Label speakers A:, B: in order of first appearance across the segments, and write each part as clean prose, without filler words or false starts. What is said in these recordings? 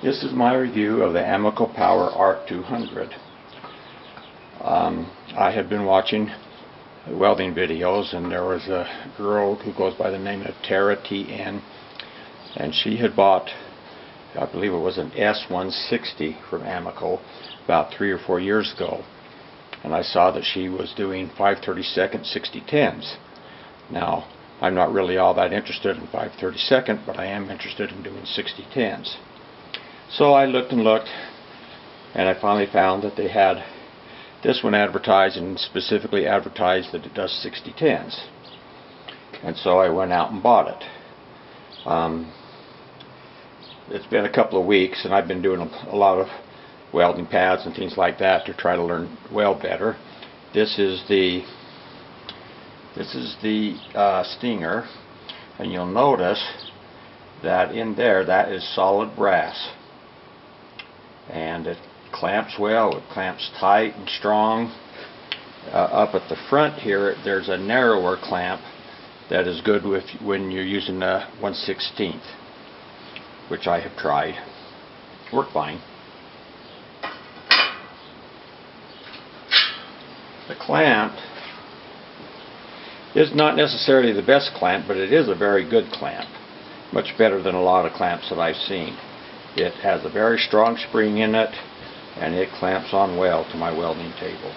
A: This is my review of the Amico Power Art 200. I had been watching welding videos, and there was a girl who goes by the name of Tara TN, and she had bought, I believe it was an S160 from Amico about 3 or 4 years ago, and I saw that she was doing 5/32 6010s. Now, I'm not really all that interested in 5/32, but I am interested in doing 6010s. So I looked and looked, and I finally found that they had this one advertised, and specifically advertised that it does 6010s. And so I went out and bought it. It's been a couple of weeks, and I've been doing a lot of welding pads and things like that to try to learn weld better. This is the stinger, and you'll notice that in there, that is solid brass, and it clamps well. It clamps tight and strong. Up at the front here, there's a narrower clamp that is good when you're using a 1/16, which I have tried. Worked fine. The clamp is not necessarily the best clamp, but it is a very good clamp. Much better than a lot of clamps that I've seen. It has a very strong spring in it, and it clamps on well to my welding table.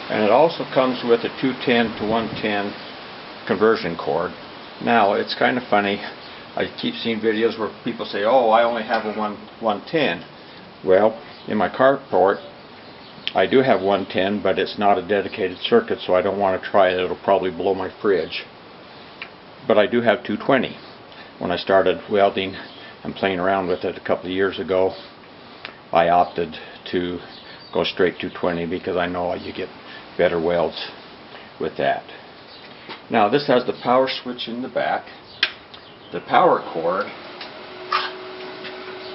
A: And it also comes with a 210 to 110 conversion cord. Now, it's kind of funny. I keep seeing videos where people say, "Oh, I only have a 110. Well, in my carport, I do have 110, but it's not a dedicated circuit, so I don't want to try it. It'll probably blow my fridge. But I do have 220. When I started welding and playing around with it a couple of years ago, I opted to go straight 220 because I know you get better welds with that. Now, this has the power switch in the back. The power cord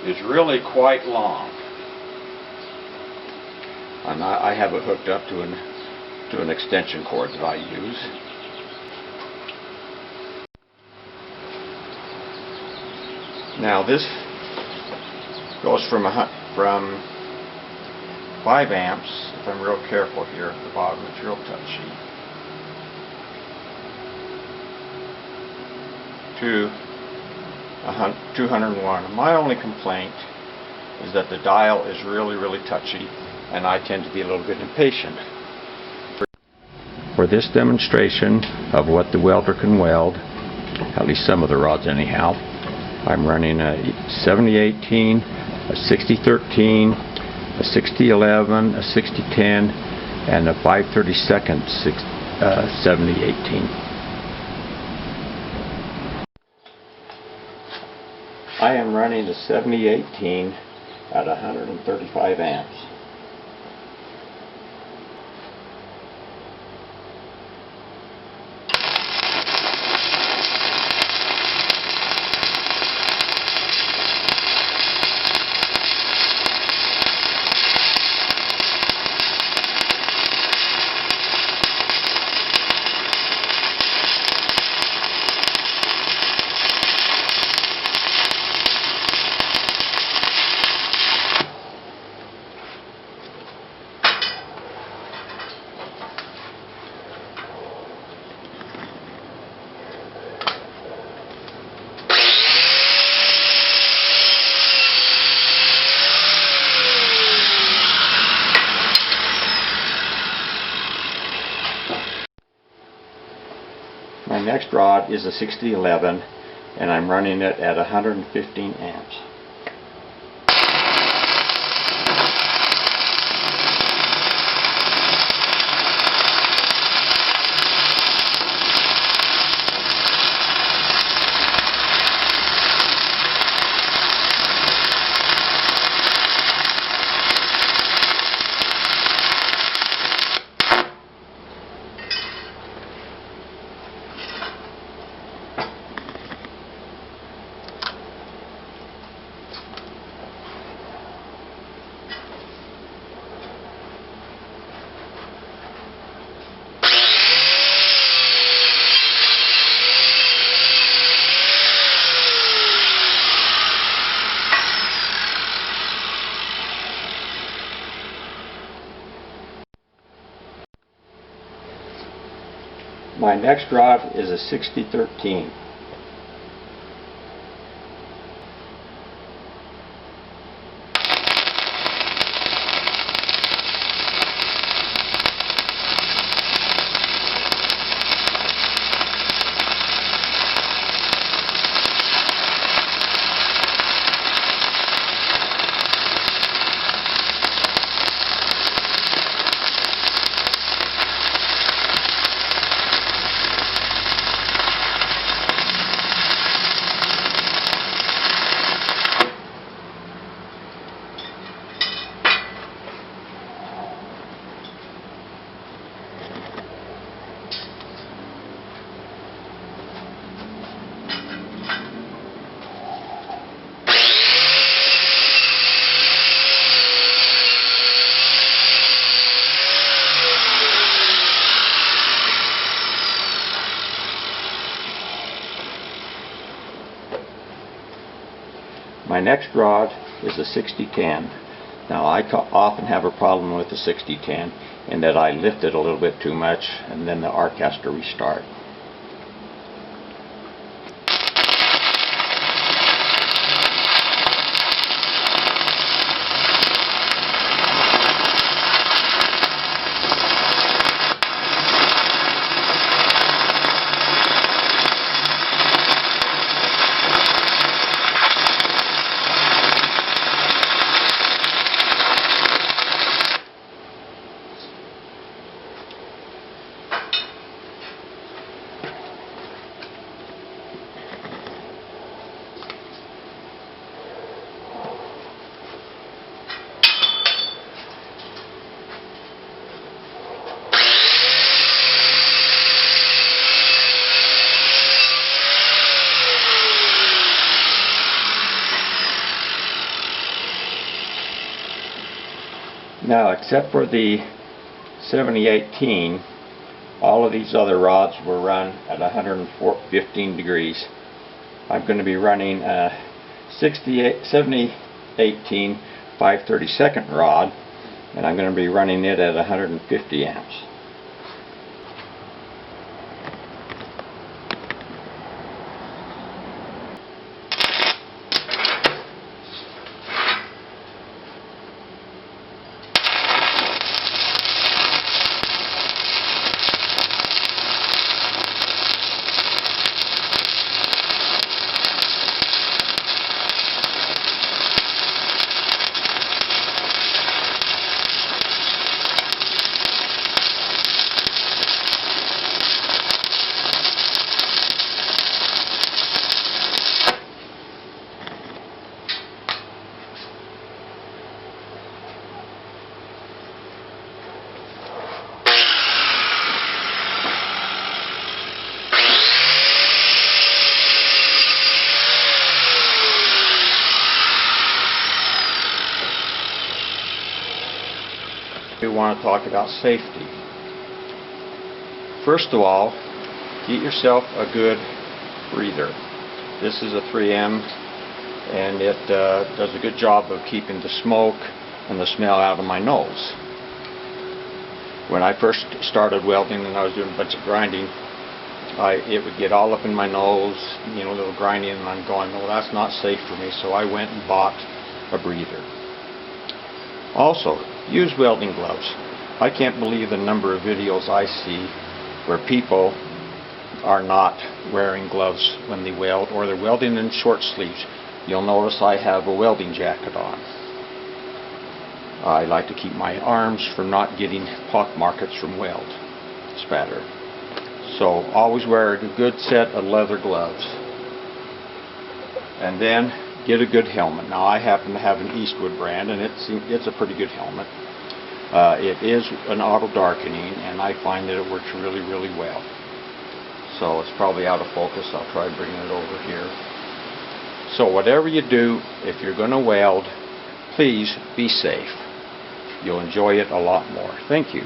A: is really quite long, and I have it hooked up to an extension cord that I use. Now, this goes from 5 amps, if I'm real careful here at the bottom, it's real touchy, to 201. My only complaint is that the dial is really touchy, and I tend to be a little bit impatient. For this demonstration of what the welder can weld, at least some of the rods anyhow, I'm running a 7018, a 6013, a 6011, a 6010, and a 5/32 7018. I am running the 7018 at 135 amps. My next rod is a 6011, and I'm running it at 115 amps. My next rod is a 6013. My next rod is a 6010. Now I often have a problem with the 6010 in that I lift it a little bit too much and then the arc has to restart. Now, except for the 7018, all of these other rods were run at 115 degrees. I'm going to be running a 7018 5/32 rod, and I'm going to be running it at 150 amps. We want to talk about safety. First of all, get yourself a good breather. This is a 3M, and it does a good job of keeping the smoke and the smell out of my nose. When I first started welding and I was doing a bunch of grinding, it would get all up in my nose, a little grinding, and I'm going, no, that's not safe for me, so I went and bought a breather. Also, use welding gloves. I can't believe the number of videos I see where people are not wearing gloves when they weld, or they're welding in short sleeves. You'll notice I have a welding jacket on. I like to keep my arms from not getting pock markets from weld spatter. So always wear a good set of leather gloves. And then get a good helmet. Now I happen to have an Eastwood brand, and it's a pretty good helmet. It is an auto darkening, and I find that it works really, really well. So it's probably out of focus. I'll try bringing it over here. So whatever you do, if you're going to weld, please be safe. You'll enjoy it a lot more. Thank you.